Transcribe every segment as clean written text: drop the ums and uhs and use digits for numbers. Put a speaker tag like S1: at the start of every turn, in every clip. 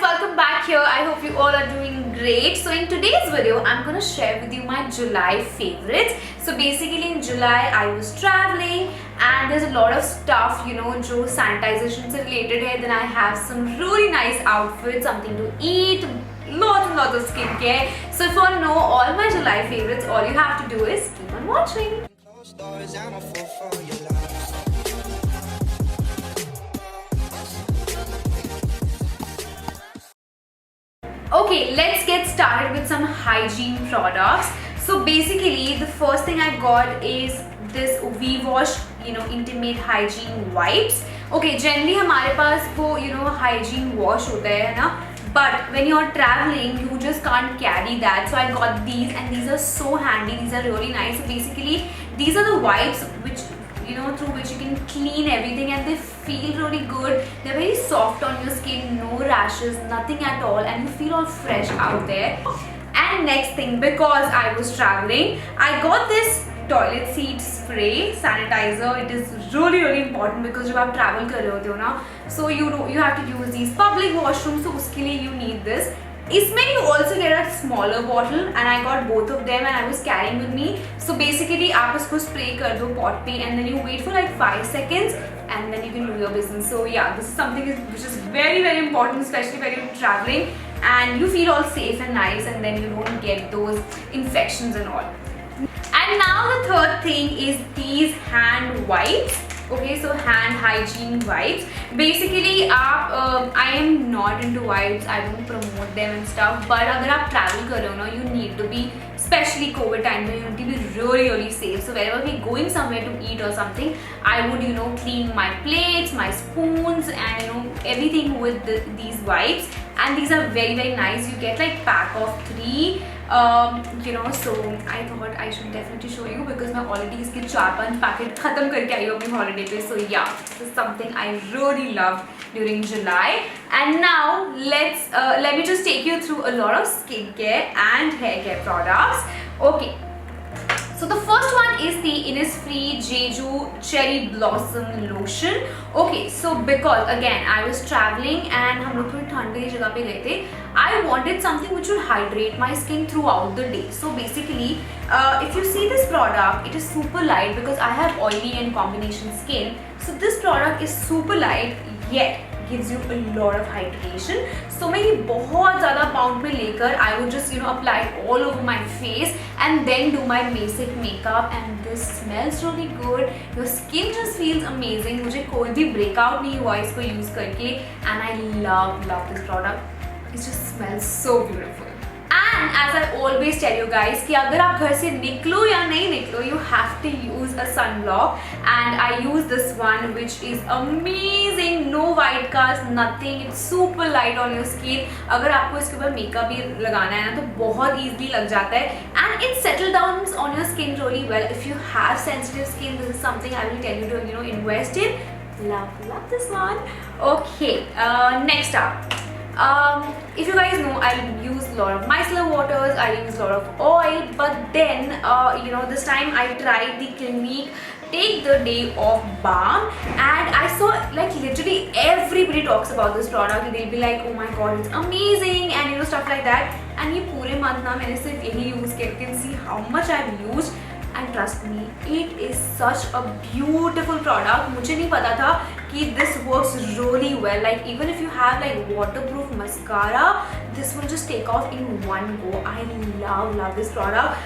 S1: welcome back here. I hope you all are doing great. So in today's video, I'm gonna share with you my July favorites. So basically in July, I was traveling and there's a lot of stuff, जो sanitization से related है. Then I have some really nice outfits, something to eat, lots and lots of skincare. So if you want to know all my July favorites, all you have to do is keep on watching. Okay, let's get started with some hygiene products. So basically, the first thing I got is this V-Wash, intimate hygiene wipes. Okay, generally हमारे पास वो hygiene wash होता है ना, but when you're traveling, you just can't carry that. So I got these, and these are so handy. These are really nice. So basically, these are the wipes which through which you can clean everything, and they feel really good. They're very soft on your skin, no rashes, nothing at all, and you feel all fresh out there. And next thing, because I was traveling, I got this toilet seat spray sanitizer. It is really important because जब आप travel कर रहे होते हो ना, so you have to use these public washrooms, so उसके लिए you need this. इसमें you also get a smaller bottle, and I got both of them and I was carrying with me. So basically आप उसको spray कर दो pot पे, and then you wait for like 5 seconds and then you can do your business. So yeah, this is something which is very important, especially when you're traveling and you feel all safe and nice, and then you don't get those infections and all. And now the third thing is these hand wipes. Okay, so hand hygiene wipes. Basically, I am not into wipes. I don't promote them and stuff. But अगर आप travel कर रहे हो ना, you need to be, especially COVID time, you need to be really safe. So wherever we're going somewhere to eat or something, I would clean my plates, my spoons, and everything with these wipes. And these are very nice. You get like pack of 3. So I thought I should definitely show you because मैं already इसके 4-5 packet खत्म करके आई हूँ अपनी holiday पे. So yeah, this is something I really loved during July. And now let me just take you through a lot of skincare and hair care products. Okay. So the first one is the Innisfree Jeju Cherry Blossom Lotion. Okay, so because again I was traveling and हम लोग थोड़ी ठंडी जगह पे गए थे, I wanted something which would hydrate my skin throughout the day. So basically, if you see this product, it is super light because I have oily and combination skin. So this product is super light yet gives you a lot of hydration. So मैं ये बहुत ज़्यादा pound में लेकर I would just apply it all over my face and then do my basic makeup, and this smells really good. Your skin just feels amazing. मुझे कोई भी breakout नहीं हुआ इसको use करके, and I love this product. It just smells so beautiful. And as I always tell you guys कि अगर आप घर से निकलो या नहीं निकलो, you have to use a sunblock, and I use this one which is amazing. No white cast, nothing. It's super light on your skin. अगर आपको इसके ऊपर मेकअप भी लगाना है ना तो बहुत easily लग जाता है, and it settles down on your skin really well. If you have sensitive skin, this is something I will tell you to invest in. Love this one. Okay, next up. If you guys know, I use a lot of micellar waters, I use a lot of oil, but then this time I tried the Clinique Take the Day Off Balm, and I saw like literally everybody talks about this product. They'll be like, oh my god, it's amazing, and stuff like that. And ये पूरे month ना मैंने सिर्फ यही use किया. You can see how much I've used, and trust me, it is such a beautiful product. मुझे नहीं पता था कि this works really well. Like even if you have like waterproof mascara, this will just take off in one go. I love this product.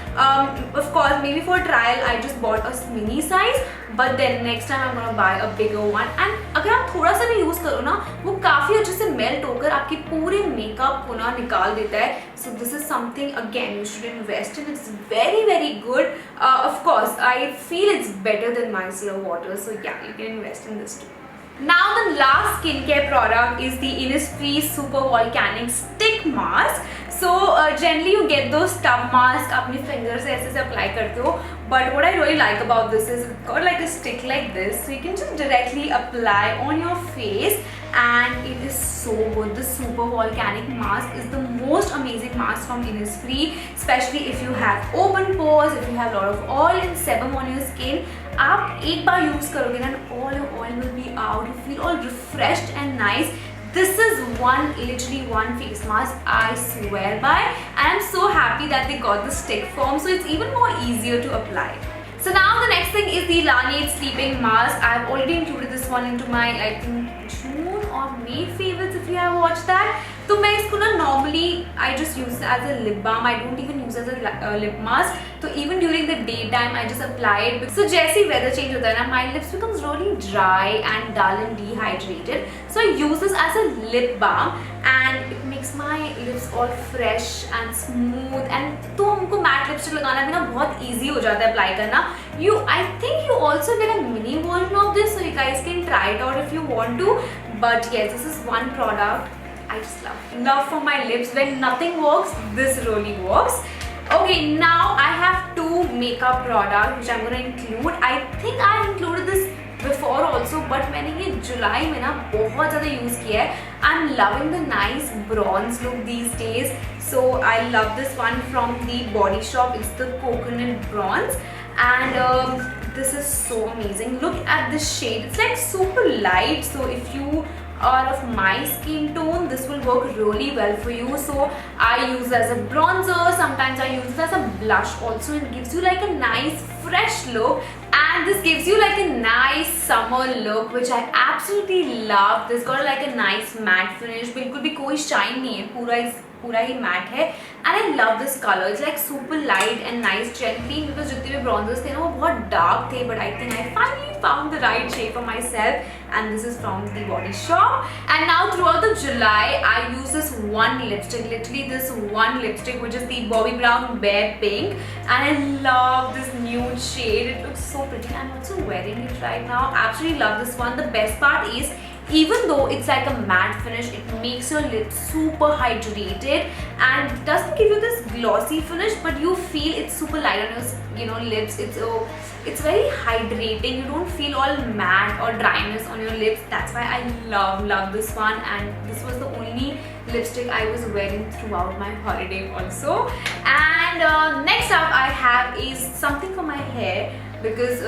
S1: Of course, maybe for trial I just bought a mini size, but then next time I'm gonna buy a bigger one. And अगर आप थोड़ा सा भी use करो ना, वो काफी अच्छे से मेल्ट होकर आपके पूरे मेकअप को ना निकाल देता है. So this is something again you should invest in. It's very good. Of course, I feel it's better than micellar water. So yeah, you can invest in this too. Now the last skincare product is the Innisfree Super Volcanic Stick Mask. So generally you get those tub mask अपने fingers से ऐसे apply करते हो, but what I really like about this is it's got like a stick like this, so you can just directly apply on your face, and it is so good. The Super Volcanic Mask is the most amazing mask from Innisfree, especially if you have open pores, if you have a lot of oil and sebum on your skin. आप एक बार use करोगे ना, all your oil will be out. You feel all refreshed and nice. this is literally one face mask I swear by, and I'm so happy that they got the stick form, so it's even more easier to apply. So now the next thing is the Laneige sleeping mask. I've already included this one into my, I think, June or May favorites if you have watched that. So मैं इसको ना normally I just use it as a lip balm. I don't even use it as a lip mask. So even during the daytime I just apply it. So जैसे ही weather change होता है ना, my lips becomes really dry and dull and dehydrated. So I use this as a lip balm and it makes my lips all fresh and smooth. And तो हमको matte lipstick लगाना भी ना बहुत easy हो जाता है apply करना. I think you also get a mini version of this, so you guys can try it out if you want to. But yes, this is one product I just love for my lips. When nothing works, this really works. Okay, now I have two makeup products which I'm going to include. I think I included this before also, but मैंने ये जुलाई में ना बहुत ज़्यादा use किया है. I'm loving the nice bronze look these days. So I love this one from the Body Shop. It's the coconut bronze, and this is so amazing. Look at this shade. It's like super light. So if you are of my skin tone, this will work really well for you. So I use it as a bronzer, sometimes I use it as a blush also. It gives you like a nice fresh look, and this gives you like a nice summer look which I absolutely love. This got like a nice matte finish, बिल्कुल भी कोई shine नहीं है, पूरा ही matte है, and I love this color. It's like super light and nice gently, because जितने भी bronzers थे ना वो बहुत dark थे, but I think I finally found the right shade for myself, and this is from the Body Shop. And now throughout the July I use this one lipstick, literally this one lipstick, which is the Bobbi Brown Bare Pink, and I love this nude shade. It looks so pretty. I'm also wearing it right now. Absolutely love this one. The best part is, even though it's like a matte finish, it makes your lips super hydrated and doesn't give you this glossy finish, but you feel it's super light on your lips. It's very hydrating. You don't feel all matte or dryness on your lips. That's why I love this one, and this was the only lipstick I was wearing throughout my holiday also. And next up I have is something for my hair, because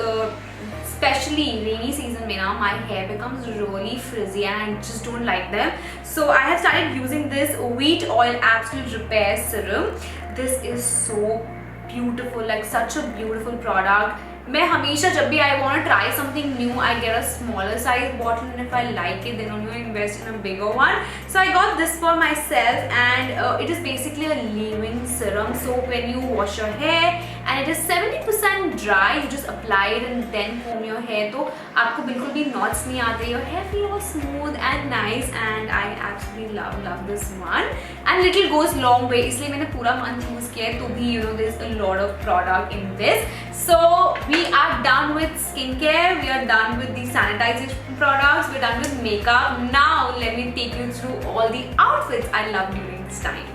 S1: especially rainy season mein na, my hair becomes really frizzy and I just don't like them. So I have started using this Wheat Oil Absolute Repair Serum. This is so beautiful, like such a beautiful product. मैं हमेशा जब भी I want to try something new, I get a smaller size bottle, and if I like it, then only I invest in a bigger one. So I got this for myself, and it is basically a leave-in serum. So when you wash your hair and it is 70% dry, you just apply it and then comb your hair. तो आपको बिल्कुल भी knots नहीं आते. Your hair feels smooth and nice, and I absolutely love this one. And little goes long way. इसलिए मैंने पूरा month use किया है, तो भी there's a lot of product in this. So we are done with skincare, we are done with the sanitization products, we're done with makeup. Now let me take you through all the outfits I love during this time.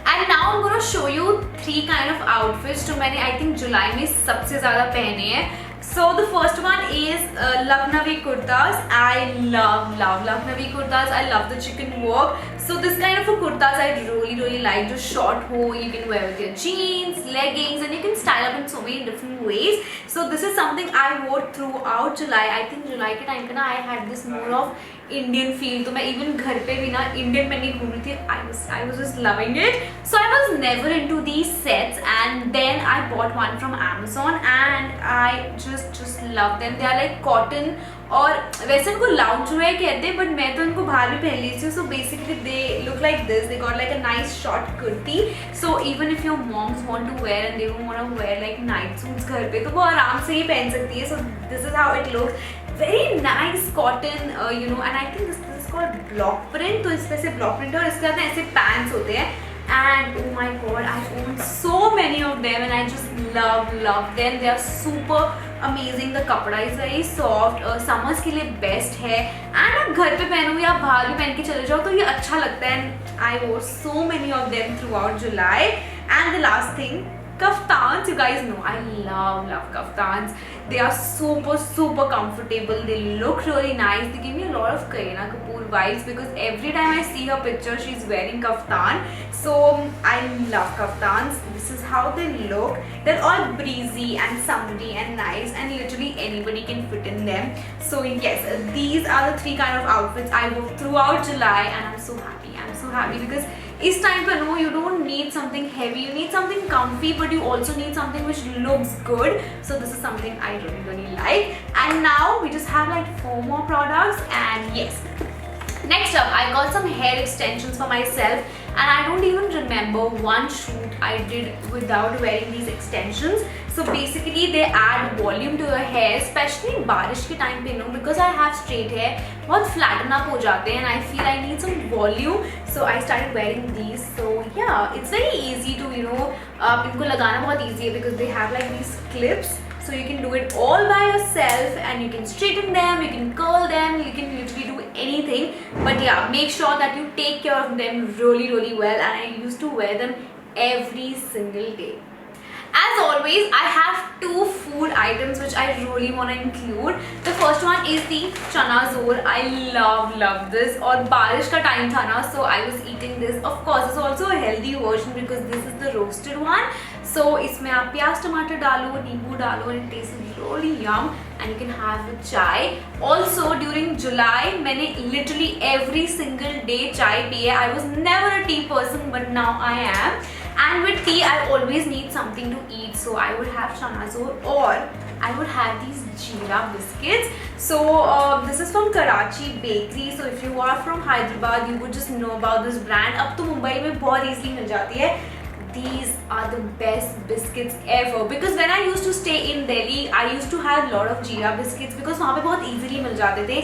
S1: And now I'm going to show you 3 kind of outfits जो मैंने I think July में सबसे ज़्यादा पहने हैं. So the first one is Lucknowi kurtas. I love Lucknowi kurtas. I love the chicken work. So this kind of a kurtas I really like. Just short ho, you can wear with your jeans, leggings, and you can style up in so many different ways. So this is something I wore throughout July. I think July के time पे ना I had this more of Indian feel. तो मैं even घर पे भी ना Indian पहन के घूम रही थी. I was just loving it. So I was never into these sets, and then I bought one from Amazon, and I just love them. They are like cotton, और वैसे इनको loungewear कहते हैं, but मैं तो इनको बाहर भी पहन लेती हूँ. So basically they look like this. They got like a nice short kurti. So even if your moms want to wear and they don't want to wear like night suits घर पे, तो वो आराम से ही पहन सकती है. So this is how it looks. Very nice cotton, and I think this is called block print. तो इस पे से block print है, और इसके साथ ऐसे pants होते हैं. And oh my god, I own so many of them, and I just love them. They are super amazing. The कपड़ा is very soft. Summers के लिए best है, and आप घर पे पहनो या बाहर भी पहन के चले जाओ तो ये अच्छा लगता है. And I wore so many of them throughout July. And the last thing, kaftans. You guys know I love kaftans. They are super comfortable. They look really nice. They give me a lot of Kareena Kapoor vibes because every time I see her picture, she's wearing kaftan. So I love kaftans. This is how they look. They're all breezy and summery and nice, and literally anybody can fit in them. So yes, these are the 3 kind of outfits I wore throughout July, and I'm so happy. I'm so happy because इस time पर no, you don't need something heavy. You need something comfy, but you also need something which looks good. So this is something I really like. And now we just have like 4 more products, and yes. Next up, I got some hair extensions for myself, and I don't even remember one shoot I did without wearing these extensions. So basically they add volume to your hair, especially बारिश के time पे no, because I have straight hair, बहुत flatten up हो जाते हैं, and I feel I need some volume. So I started wearing these. So yeah, it's very easy to इनको लगाना बहुत easy है because they have like these clips. So you can do it all by yourself, and you can straighten them, you can curl them, you can literally do anything. But yeah, make sure that you take care of them really well, and I used to wear them every single day. As always, I have 2 food items which I really want to include. The first one is the chana zor. I love this. और बारिश का time था ना, so I was eating this. Of course, it's also a healthy version because this is the roasted one. So इसमें आप प्याज टमाटर डालो, नींबू डालो, and it tastes really yum. And you can have with chai. Also during July, मैंने literally every single day chai P है. I was never a tea person, but now I am. And with tea, I always need something to eat. So I would have chana zor, or I would have these jeera biscuits. So this is from Karachi Bakery. So if you are from Hyderabad, you would just know about this brand. अब तो मुंबई में बहुत easily मिल जाती है. These are the best biscuits ever because when I used to stay in Delhi, I used to have a lot of jeera biscuits because वहाँ पे बहुत easily मिल जाते थे,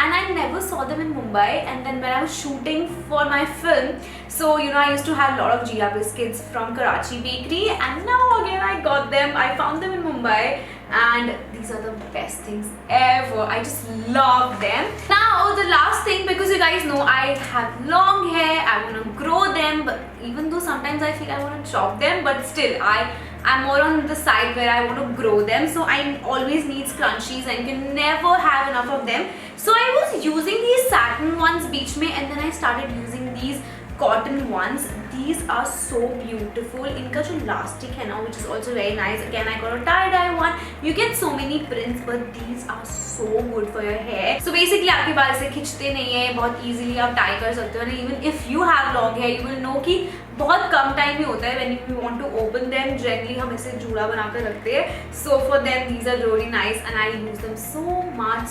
S1: and I never saw them in Mumbai. And then when I was shooting for my film, so I used to have a lot of jeera biscuits from Karachi Bakery, and now again I got them. I found them in Mumbai, and these are the best things ever. I just love them. Now the last thing, because you guys know I have long hair, I want to grow them, but even though sometimes I feel I want to chop them, but still I'm more on the side where I want to grow them. So I always need scrunchies, and you can never have enough of them. So I was using these satin ones beach mein, and then I started using these cotton ones. These are so beautiful. इनका जो elastic है ना, which is also very nice. Again, I got a tie-dye one. You get so many prints, but these are so good for your hair. So basically आपके बाल से खिंचते नहीं है, बहुत easily आप tie कर सकते हो. Even if you have long hair, you will know कि बहुत कम टाइम में होता है when you want to open them. Generally हम ऐसे जूड़ा बनाकर रखते हैं. So for them, these are really nice, and I use them so much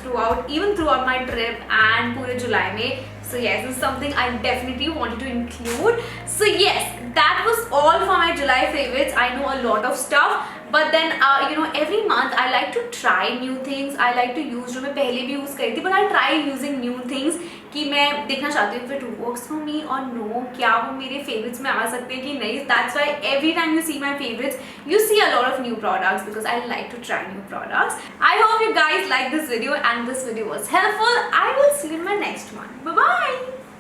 S1: throughout, even throughout my trip and पूरे जुलाई में. So yes, this is something I definitely wanted to include. So yes, that was all for my July favorites. I know a lot of stuff, but then every month I like to try new things. I like to use जो मैं पहले भी use करी थी, but I try using new things कि मैं देखना चाहती हूँ if it works for me or no, क्या वो मेरे favorites में आ सकते हैं कि नहीं. That's why every time you see my favorites, you see a lot of new products because I like to try new products. I hope you guys like this video and this video was helpful. I will see you in my next one. Bye bye.